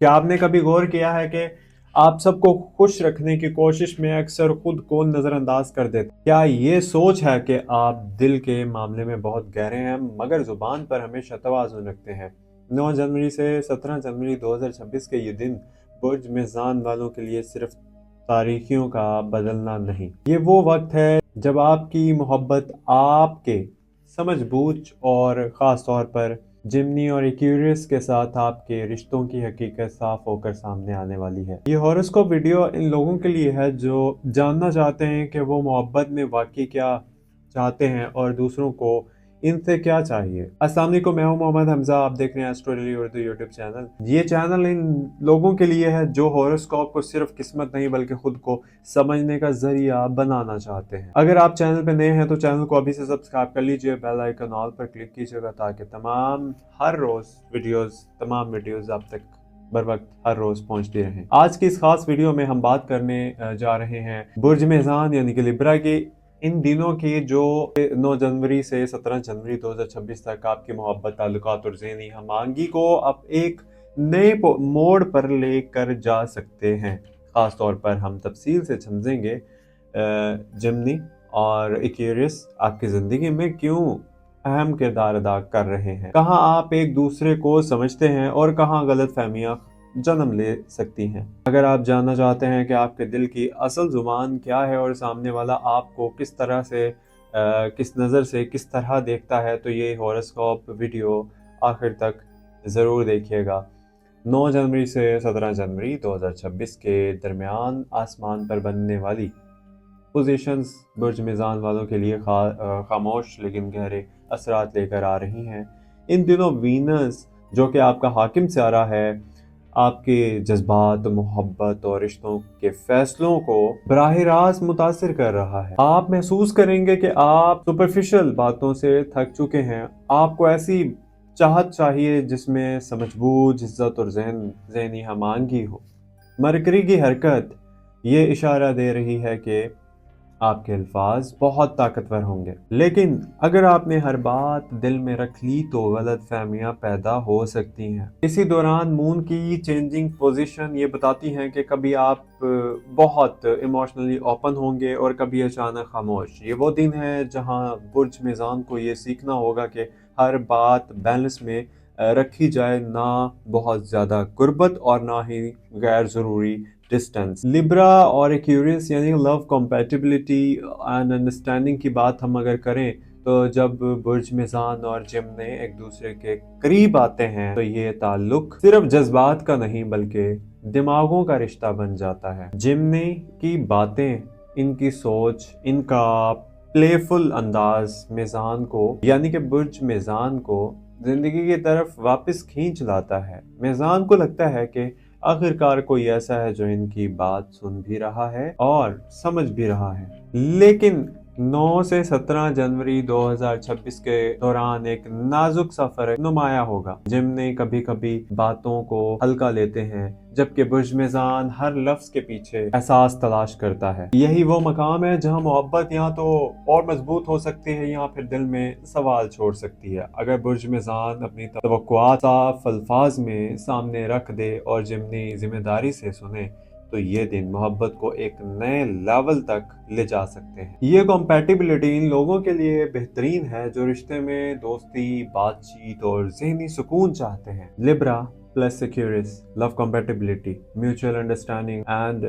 क्या आपने कभी गौर किया है कि आप सबको खुश रखने की कोशिश में अक्सर खुद को नजरअंदाज कर देते हैं? क्या ये सोच है कि आप दिल के मामले में बहुत गहरे हैं मगर जुबान पर हमेशा तवाज़ुन रखते हैं? 9 जनवरी से 17 जनवरी 2026 के ये दिन बुर्ज मेज़ान वालों के लिए सिर्फ तारीखियों का बदलना नहीं, ये वो वक्त है जब आपकी मोहब्बत आपके समझबूझ और ख़ास तौर पर जिमनी और एक्यूरियस के साथ आपके रिश्तों की हकीकत साफ होकर सामने आने वाली है। ये हॉरोस्कोप वीडियो इन लोगों के लिए है जो जानना चाहते हैं कि वो मोहब्बत में वाकई क्या चाहते हैं और दूसरों को इनसे क्या चाहिए। अस्सलाम वालेकुम, मैं हूं मोहम्मद हमजा, आप देख रहे हैं एस्ट्रोडेली उर्दू यूट्यूब चैनल। ये चैनल इन लोगों के लिए है जो हॉरोस्कोप को सिर्फ किस्मत नहीं बल्कि खुद को समझने का जरिया बनाना चाहते हैं। अगर आप चैनल पे नए हैं तो चैनल को अभी से सब्सक्राइब कर लीजिए, बेल आइकन ऑल पर क्लिक कीजिएगा ताकि तमाम वीडियोस आप तक बर वक्त हर रोज पहुंचती रहें। आज की इस खास वीडियो में हम बात करने जा रहे हैं बुर्ज मेज़ान यानी कि लिब्रा के इन दिनों की जो 9 जनवरी से 17 जनवरी 2026 तक आपकी मोहब्बत, ताल्लुकात और ज़हनी हमांगी को अब एक नए मोड़ पर लेकर जा सकते हैं। ख़ास तौर पर हम तफसील से समझेंगे जिमनी और एक्वेरियस आपकी ज़िंदगी में क्यों अहम किरदार अदा कर रहे हैं, कहाँ आप एक दूसरे को समझते हैं और कहाँ गलत फहमियाँ जन्म ले सकती हैं। अगर आप जानना चाहते हैं कि आपके दिल की असल जुबान क्या है और सामने वाला आपको किस तरह से किस नज़र से किस तरह देखता है, तो ये हॉरोस्कोप वीडियो आखिर तक ज़रूर देखिएगा। 9 जनवरी से 17 जनवरी 2026 के दरमियान आसमान पर बनने वाली पोजीशंस बुर्ज मेज़ान वालों के लिए खामोश लेकिन गहरे असरात लेकर आ रही हैं। इन दिनों वीनस जो कि आपका हाकिम सितारा है, आपके जज्बात, मोहब्बत और रिश्तों के फैसलों को बराह रास्त मुतासिर कर रहा है। आप महसूस करेंगे कि आप सुपरफिशियल बातों से थक चुके हैं। आपको ऐसी चाहत चाहिए जिसमें समझबूझ, इज्जत और ज़हनी हमांगी हो। मरकरी की हरकत ये इशारा दे रही है कि आपके अल्फाज बहुत ताकतवर होंगे, लेकिन अगर आपने हर बात दिल में रख ली तो गलत फहमियाँ पैदा हो सकती हैं। इसी दौरान मून की चेंजिंग पोजीशन ये बताती हैं कि कभी आप बहुत इमोशनली ओपन होंगे और कभी अचानक खामोश। ये वो दिन है जहां बुर्ज मेज़ान को ये सीखना होगा कि हर बात बैलेंस में रखी जाए, ना बहुत ज़्यादा गुर्बत और ना ही गैर ज़रूरी डिस्टेंस। लिब्रा और एक्वेरियस यानी लव कंपैटिबिलिटी एंड अंडरस्टैंडिंग की बात हम अगर करें तो जब बुर्ज मेज़ान और जिमनी एक दूसरे के करीब आते हैं तो ये ताल्लुक सिर्फ जज्बात का नहीं बल्कि दिमागों का रिश्ता बन जाता है। जिमनी की बातें, इनकी सोच, इनका प्लेफुल अंदाज मेज़ान को यानी कि बुर्ज मेज़ान को जिंदगी की तरफ वापस खींच लाता है। मेज़ान को लगता है कि आखिरकार कोई ऐसा है जो इनकी बात सुन भी रहा है और समझ भी रहा है। लेकिन 9 से 17 जनवरी 2026 के दौरान एक नाजुक सा फर्क नुमाया होगा। जिमनी कभी कभी बातों को हल्का लेते हैं जबकि बुर्ज मेज़ान हर लफ्ज के पीछे एहसास तलाश करता है। यही वो मकाम है जहां मोहब्बत या तो और मजबूत हो सकती है या फिर दिल में सवाल छोड़ सकती है। अगर बुर्ज मेज़ान अपनी तवक्कुआत साफ अल्फाज में सामने रख दे और जिमनी जिम्मेदारी से सुने तो ये दिन मोहब्बत को एक नए लेवल तक ले जा सकते हैं। ये कॉम्पैटिबिलिटी इन लोगों के लिए बेहतरीन है जो रिश्ते में दोस्ती, बातचीत और ज़हनी सुकून चाहते हैं। Libra plus security, love compatibility, mutual understanding and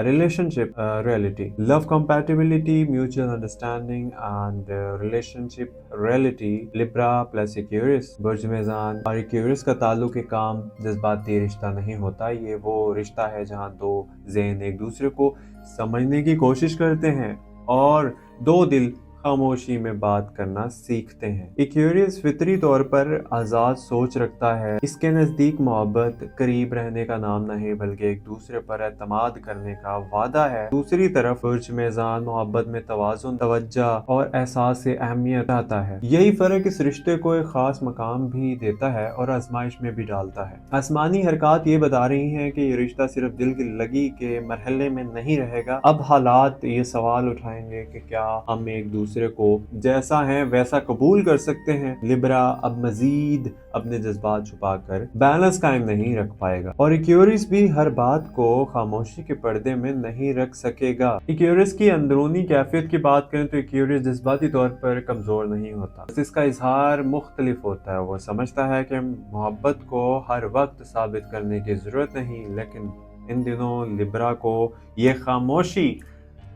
relationship reality. Love compatibility, mutual understanding and relationship reality. Libra plus Aquarius, बुर्ज मेज़ान और Aquarius का ताल्लुक एक काम जज्बाती रिश्ता नहीं होता। ये वो रिश्ता है जहाँ दो ज़हन एक दूसरे को समझने की कोशिश करते हैं और दो दिल खामोशी में बात करना सीखते हैं। एक्वेरियस फितरी तौर पर आज़ाद सोच रखता है। इसके नज़दीक मोहब्बत करीब रहने का नाम नहीं बल्कि एक दूसरे पर एतमाद करने का वादा है। दूसरी तरफ बुर्ज मेज़ान मोहब्बत में तवाज़ुन, तवज्जो और एहसास से अहमियत आता है। यही फ़र्क इस रिश्ते को एक ख़ास मकाम भी देता है और आजमाइश में भी डालता है। आसमानी हरकत ये बता रही हैं कि ये रिश्ता सिर्फ दिल की लगी के मरहले में नहीं रहेगा। अब हालात ये सवाल उठाएंगे कि क्या हम एक दूसरे دوسرے کو جیسا ہیں ویسا قبول کر سکتے ہیں، لبرا اب مزید اپنے جذبات چھپا کر بیلنس قائم نہیں رکھ پائے گا، اور ایکیورس بھی ہر بات کو خاموشی کے پردے میں نہیں رکھ سکے گا۔ ایکیورس کی اندرونی کیفیت کی بات کریں تو ایکیورس جذباتی طور پر کمزور نہیں ہوتا، بس اس کا اظہار مختلف ہوتا ہے۔ وہ سمجھتا ہے کہ محبت کو ہر وقت ثابت کرنے کی ضرورت نہیں، لیکن ان دنوں لبرا کو یہ خاموشی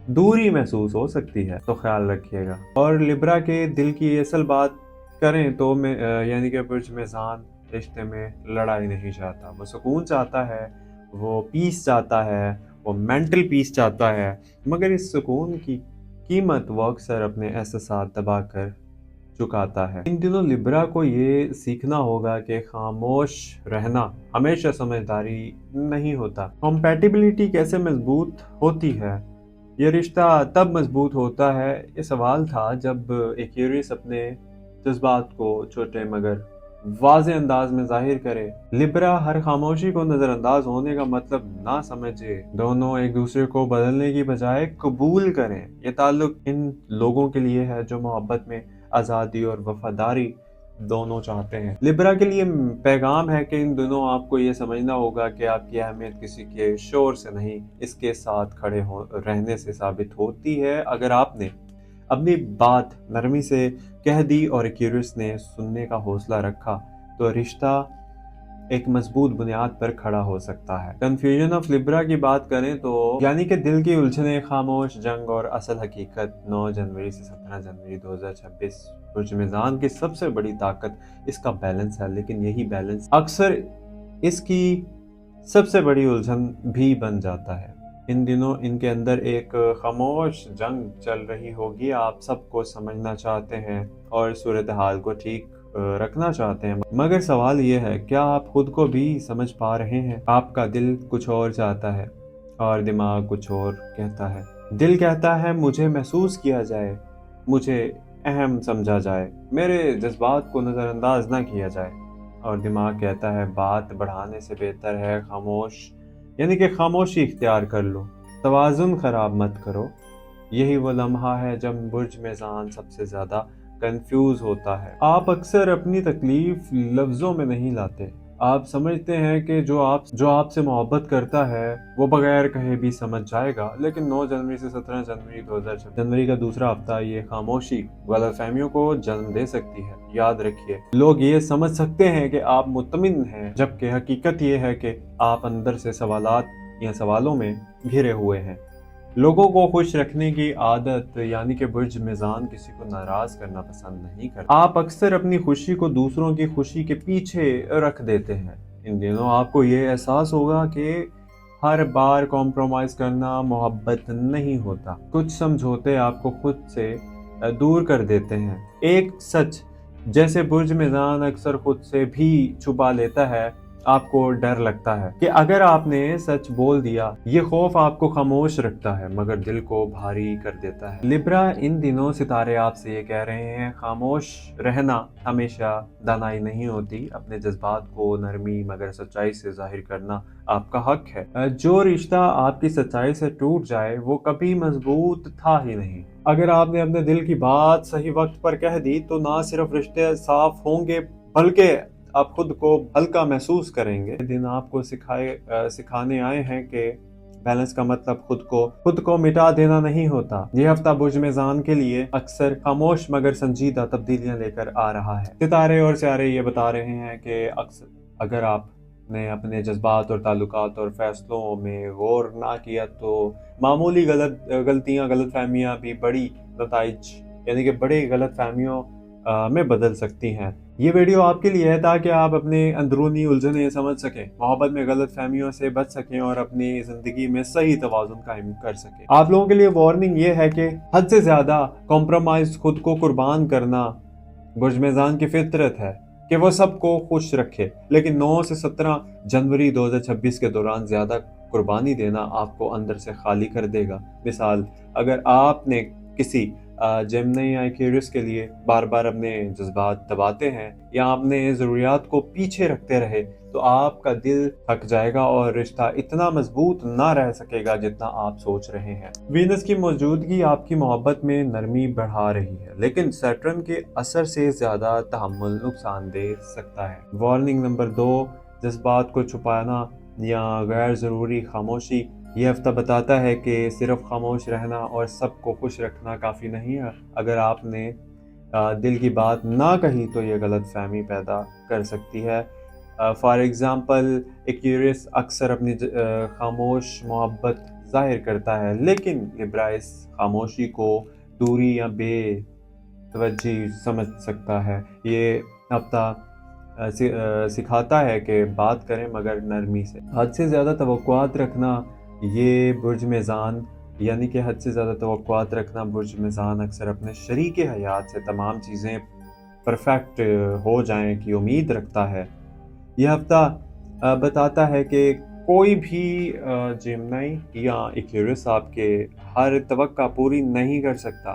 دوری محسوس ہو سکتی ہے، تو خیال رکھیے گا۔ اور لبرا کے دل کی اصل بات کریں تو یعنی کہ برج میزان رشتے میں لڑائی نہیں چاہتا، وہ سکون چاہتا ہے، وہ پیس چاہتا ہے، وہ مینٹل پیس چاہتا ہے، مگر اس سکون کی قیمت وہ اکثر اپنے احساسات دبا کر چکاتا ہے۔ ان دنوں لبرا کو یہ سیکھنا ہوگا کہ خاموش رہنا ہمیشہ سمجھداری نہیں ہوتا۔ کمپیٹیبلٹی کیسے مضبوط ہوتی ہے؟ یہ رشتہ تب مضبوط ہوتا ہے، یہ سوال تھا جب ایکیورس اپنے جذبات کو چھوٹے مگر واضح انداز میں ظاہر کرے۔ لبرا ہر خاموشی کو نظر انداز ہونے کا مطلب نہ سمجھے، دونوں ایک دوسرے کو بدلنے کی بجائے قبول کریں۔ یہ تعلق ان لوگوں کے لیے ہے جو محبت میں آزادی اور وفاداری دونوں چاہتے ہیں۔ لبرا کے لیے پیغام ہے کہ ان دنوں آپ کو یہ سمجھنا ہوگا کہ آپ کی اہمیت کسی کے شور سے نہیں، اس کے ساتھ کھڑے رہنے سے ثابت ہوتی ہے۔ اگر آپ نے اپنی بات نرمی سے کہہ دی اور ایکیورس نے سننے کا حوصلہ رکھا تو رشتہ ایک مضبوط بنیاد پر کھڑا ہو سکتا ہے۔ کنفیوژن آف لبرا کی بات کریں تو یعنی کہ دل کی الجھنیں، خاموش جنگ اور اصل حقیقت، 9 جنوری سے 17 جنوری 2026 برج میزان کی سب سے بڑی طاقت اس کا بیلنس ہے، لیکن یہی بیلنس اکثر اس کی سب سے بڑی الجھن بھی بن جاتا ہے۔ ان دنوں ان کے اندر ایک خاموش جنگ چل رہی ہوگی، آپ سب کو سمجھنا چاہتے ہیں اور صورتحال کو ٹھیک رکھنا چاہتے ہیں، مگر سوال یہ ہے کیا آپ خود کو بھی سمجھ پا رہے ہیں؟ آپ کا دل کچھ اور چاہتا ہے اور دماغ کچھ اور کہتا ہے۔ دل کہتا ہے مجھے محسوس کیا جائے، مجھے اہم سمجھا جائے، میرے جذبات کو نظر انداز نہ کیا جائے، اور دماغ کہتا ہے بات بڑھانے سے بہتر ہے خاموش، یعنی کہ خاموشی اختیار کر لو، توازن خراب مت کرو۔ یہی وہ لمحہ ہے جب برج میزان سب سے زیادہ کنفیوز ہوتا ہے۔ آپ اکثر اپنی تکلیف لفظوں میں نہیں لاتے، آپ سمجھتے ہیں کہ جو آپ سے محبت کرتا ہے وہ بغیر کہے بھی سمجھ جائے گا، لیکن 9 جنوری سے 17 جنوری 2026 جنوری کا دوسرا ہفتہ یہ خاموشی غلط فہمیوں کو جنم دے سکتی ہے۔ یاد رکھیے، لوگ یہ سمجھ سکتے ہیں کہ آپ مطمئن ہیں، جبکہ حقیقت یہ ہے کہ آپ اندر سے سوالات یا سوالوں میں گھرے ہوئے ہیں۔ لوگوں کو خوش رکھنے کی عادت یعنی کہ برج میزان کسی کو ناراض کرنا پسند نہیں کرتا۔ آپ اکثر اپنی خوشی کو دوسروں کی خوشی کے پیچھے رکھ دیتے ہیں۔ ان دنوں آپ کو یہ احساس ہوگا کہ ہر بار کمپرومائز کرنا محبت نہیں ہوتا، کچھ سمجھوتے آپ کو خود سے دور کر دیتے ہیں۔ ایک سچ جیسے برج میزان اکثر خود سے بھی چھپا لیتا ہے، آپ کو ڈر لگتا ہے کہ اگر آپ نے سچ بول دیا، یہ خوف آپ کو خاموش رکھتا ہے مگر دل کو بھاری کر دیتا ہے۔ لبرا ان دنوں ستارے آپ سے یہ کہہ رہے ہیں خاموش رہنا ہمیشہ دانائی نہیں ہوتی، اپنے جذبات کو نرمی مگر سچائی سے ظاہر کرنا آپ کا حق ہے۔ جو رشتہ آپ کی سچائی سے ٹوٹ جائے وہ کبھی مضبوط تھا ہی نہیں۔ اگر آپ نے اپنے دل کی بات صحیح وقت پر کہہ دی تو نہ صرف رشتے صاف ہوں گے بلکہ آپ خود کو ہلکا محسوس کریں گے۔ دن آپ کو سکھانے آئے ہیں کہ بیلنس کا مطلب خود کو مٹا دینا نہیں ہوتا۔ یہ ہفتہ برج میزان کے لیے اکثر خاموش مگر سنجیدہ تبدیلیاں لے کر آ رہا ہے۔ ستارے اور سیارے یہ بتا رہے ہیں کہ اگر آپ نے اپنے جذبات اور تعلقات اور فیصلوں میں غور نہ کیا تو معمولی غلطیاں، غلط فہمیاں بھی بڑی نتائج یعنی کہ بڑی غلط فہمیوں میں بدل سکتی ہیں۔ یہ ویڈیو آپ کے لیے ہے تاکہ آپ اپنے اندرونی الجھنیں سمجھ سکیں، محبت میں غلط فہمیوں سے بچ سکیں اور اپنی زندگی میں صحیح توازن قائم کر سکیں۔ آپ لوگوں کے لیے وارننگ یہ ہے کہ حد سے زیادہ کمپرومائز خود کو قربان کرنا برج میزان کی فطرت ہے کہ وہ سب کو خوش رکھے، لیکن 9 سے 17 جنوری 2026 کے دوران زیادہ قربانی دینا آپ کو اندر سے خالی کر دے گا۔ مثال، اگر آپ نے کسی जेमिनी या एक्वेरियस के लिए बार बार अपने जज्बात दबाते हैं या अपने ज़रूरियात को पीछे रखते रहे तो आपका दिल थक जाएगा और रिश्ता इतना मजबूत ना रह सकेगा जितना आप सोच रहे हैं। वीनस की मौजूदगी आपकी मोहब्बत में नरमी बढ़ा रही है, लेकिन सैटर्न के असर से ज़्यादा तहम्मुल नुकसान दे सकता है। वार्निंग नंबर 2, जज्बात को छुपाना या गैर ज़रूरी खामोशी। ये हफ्ता बताता है कि सिर्फ खामोश रहना और सबको खुश रखना काफ़ी नहीं है। अगर आपने दिल की बात ना कही तो ये गलत फहमी पैदा कर सकती है। फॉर एग्ज़ाम्पल, एक्वेरियस अक्सर अपनी खामोश मोहब्बत ज़ाहिर करता है, लेकिन लिब्रा इस खामोशी को दूरी या बेतवज्जी समझ सकता है। ये हफ्ता सिखाता है कि बात करें मगर नरमी से। हद से ज़्यादा तवक्कुआत रखना, ये बुर्ज मेज़ान यानी कि हद से ज़्यादा तवक्कुआत रखना बुर्ज मेज़ान अक्सर अपने शरीके हयात से तमाम चीज़ें परफेक्ट हो जाएं की उम्मीद रखता है। यह हफ्ता बताता है कि कोई भी जेमिनी या एक्वेरियस आपके हर तवक्का पूरी नहीं कर सकता।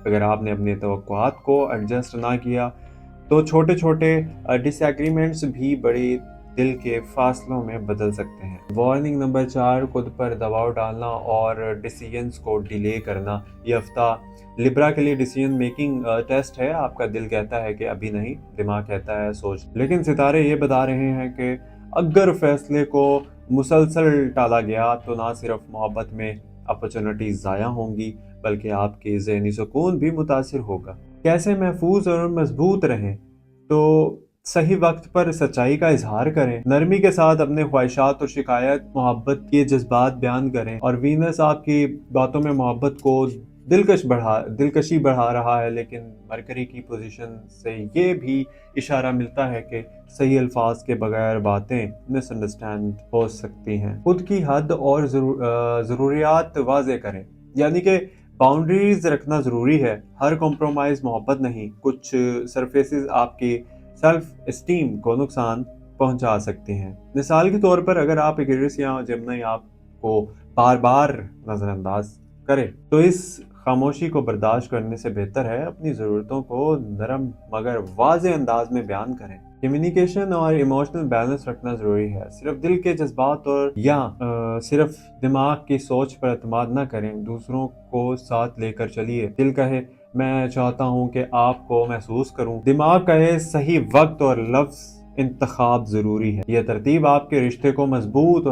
अगर आपने अपने तवक्कुआत को एडजस्ट ना किया तो छोटे छोटे डिसएग्रीमेंट्स भी बड़े दिल के फासलों में बदल सकते हैं। वार्निंग नंबर 4, खुद पर दबाव डालना और डिसीजंस को डिले करना। ये हफ्ता लिब्रा के लिए डिसीजन मेकिंग टेस्ट है। आपका दिल कहता है कि अभी नहीं, दिमाग कहता है सोच, लेकिन सितारे ये बता रहे हैं कि अगर फैसले को मुसलसल टाला गया तो ना सिर्फ मोहब्बत में अपॉर्चुनिटीज ज़ाया होंगी बल्कि आपके ज़हनी सुकून भी मुतासिर होगा। कैसे महफूज और मजबूत रहें? तो सही वक्त पर सच्चाई का इजहार करें, नरमी के साथ अपने ख्वाहिशात और शिकायत मोहब्बत के जज्बात बयान करें। और वीनस आपकी बातों में मोहब्बत को दिलकशी बढ़ा रहा है, लेकिन मरकरी की पोजीशन से ये भी इशारा मिलता है कि सही अल्फाज के बगैर बातें मिसअंडरस्टैंड हो सकती हैं। खुद की हद और ज़रूरियात वाज़े करें, यानी कि बाउंड्रीज रखना ज़रूरी है। हर कॉम्प्रोमाइज़ मोहब्बत नहीं। कुछ सरफेसेस आपकी सेल्फ एस्टीम को नुकसान पहुंचा सकते हैं। मिसाल के तौर पर, अगर आप एक्वेरियस या जेमिनी आपको बार बार नज़रअंदाज करें तो इस खामोशी को बर्दाश्त करने से बेहतर है अपनी ज़रूरतों को नरम मगर वाज़े अंदाज में बयान करें। कम्युनिकेशन और इमोशनल बैलेंस रखना ज़रूरी है। सिर्फ दिल के जज्बात और सिर्फ दिमाग की सोच पर एतमाद ना करें, दूसरों को साथ लेकर चलिए। दिल कहे मैं चाहता हूँ कि आपको महसूस करूँ, दिमाग कहे सही वक्त और लफ्ज़ इंतखाब ज़रूरी है। यह तरतीब आपके रिश्ते को मजबूत,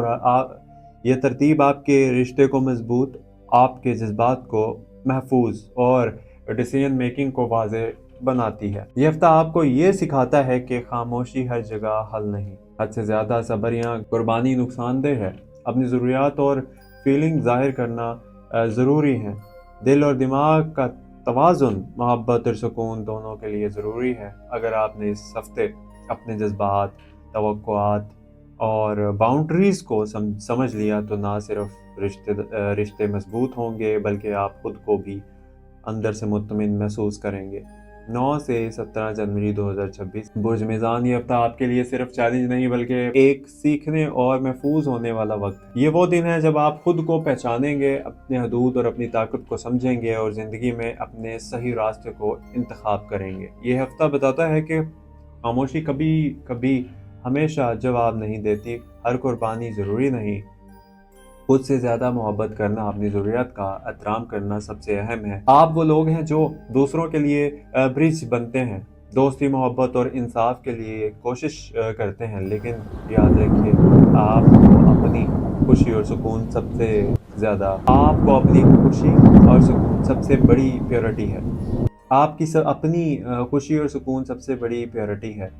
आपके जज्बात को महफूज और डिसीजन मेकिंग को वाज़े बनाती है। ये हफ्ता आपको ये सिखाता है कि खामोशी हर जगह हल नहीं। हद से ज़्यादा सब्र या कुर्बानी नुकसानदेह है। अपनी ज़रूरियात और फीलिंग ज़ाहिर करना ज़रूरी है। दिल और दिमाग का तवाज़ुन मोहब्बत और सुकून दोनों के लिए ज़रूरी है। अगर आपने इस हफ्ते अपने जज्बात, तवक्कुआत और बाउंड्रीज़ को समझ लिया तो ना सिर्फ रिश्ते मजबूत होंगे बल्कि आप खुद को भी अंदर से मुतमिन महसूस करेंगे। 9 से 17 जनवरी 2026 बुर्ज मेज़ान। ये हफ्ता आपके लिए सिर्फ चैलेंज नहीं बल्कि एक सीखने और महफूज होने वाला वक्त। ये वो दिन है जब आप खुद को पहचानेंगे, अपने हदूद और अपनी ताकत को समझेंगे और ज़िंदगी में अपने सही रास्ते को इंतखाब करेंगे। ये हफ्ता बताता है कि खामोशी कभी कभी हमेशा जवाब नहीं देती। हर कुर्बानी ज़रूरी नहीं। खुद से ज़्यादा मोहब्बत करना, अपनी ज़रूरियात का एहतराम करना सबसे अहम है। आप वो लोग हैं जो दूसरों के लिए ब्रिज बनते हैं, दोस्ती, मोहब्बत और इंसाफ के लिए कोशिश करते हैं, लेकिन याद रखिए आपको अपनी खुशी और सुकून सबसे बड़ी प्रायोरिटी है। अपनी खुशी और सुकून सबसे बड़ी प्रायोरिटी है।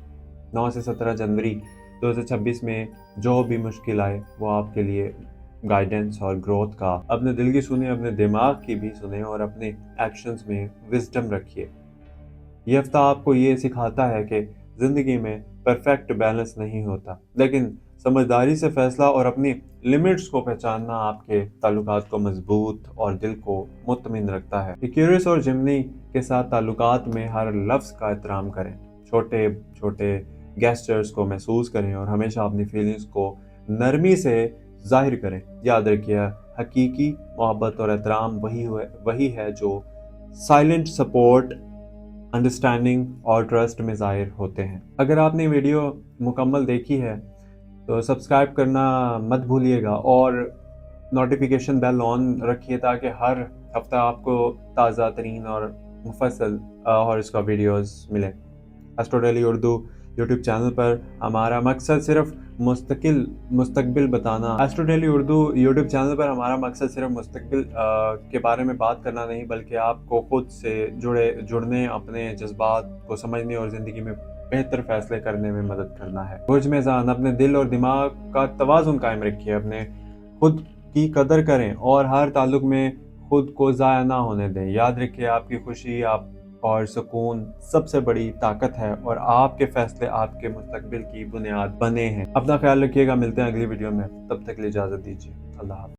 9 से 17 जनवरी 2026 में जो भी मुश्किल आए वो आपके लिए गाइडेंस और ग्रोथ का। अपने दिल की सुने, अपने दिमाग की भी सुने और अपने एक्शंस में विजडम रखिए। ये हफ्ता आपको ये सिखाता है कि ज़िंदगी में परफेक्ट बैलेंस नहीं होता, लेकिन समझदारी से फैसला और अपनी लिमिट्स को पहचानना आपके ताल्लुकात को मजबूत और दिल को मुतमिन रखता है। एक्वेरियस और जेमिनी के साथ ताल्लुकात में हर लफ्ज़ का एहतराम करें, छोटे छोटे गेस्चर्स को महसूस करें और हमेशा अपनी फीलिंग्स को नरमी से जाहिर करें। याद रखिए, हकीकी मोहब्बत और एहतराम वही है जो साइलेंट सपोर्ट, अंडरस्टैंडिंग और ट्रस्ट में ज़ाहिर होते हैं। अगर आपने वीडियो मुकम्मल देखी है तो सब्सक्राइब करना मत भूलिएगा और नोटिफिकेशन बेल ऑन रखिए ताकि हर हफ्ता आपको ताज़ा तरीन और मुफस्सल और इसका वीडियोस मिले। Astro daily Urdu YouTube channel पर हमारा मकसद सिर्फ मुस्तकबिल बताना astro daily Urdu YouTube channel पर हमारा मकसद सिर्फ मुस्तकबिल के बारे में बात करना नहीं, बल्कि आपको खुद से जुड़ने, अपने जज्बात को समझने और ज़िंदगी में बेहतर फैसले करने में मदद करना है। बुर्ज मेज़ान, अपने दिल और दिमाग का तवाज़ुन कायम रखिए, अपने खुद की कदर करें और हर ताल्लुक में खुद को ज़ाया ना होने दें। याद रखिए, आपकी खुशी आप और सुकून सबसे बड़ी ताकत है और आपके फैसले आपके मुस्तकबिल की बुनियाद बने हैं। अपना ख्याल रखिएगा, मिलते हैं अगली वीडियो में, तब तक के लिए इजाज़त दीजिए। अल्लाह हाफ़िज़।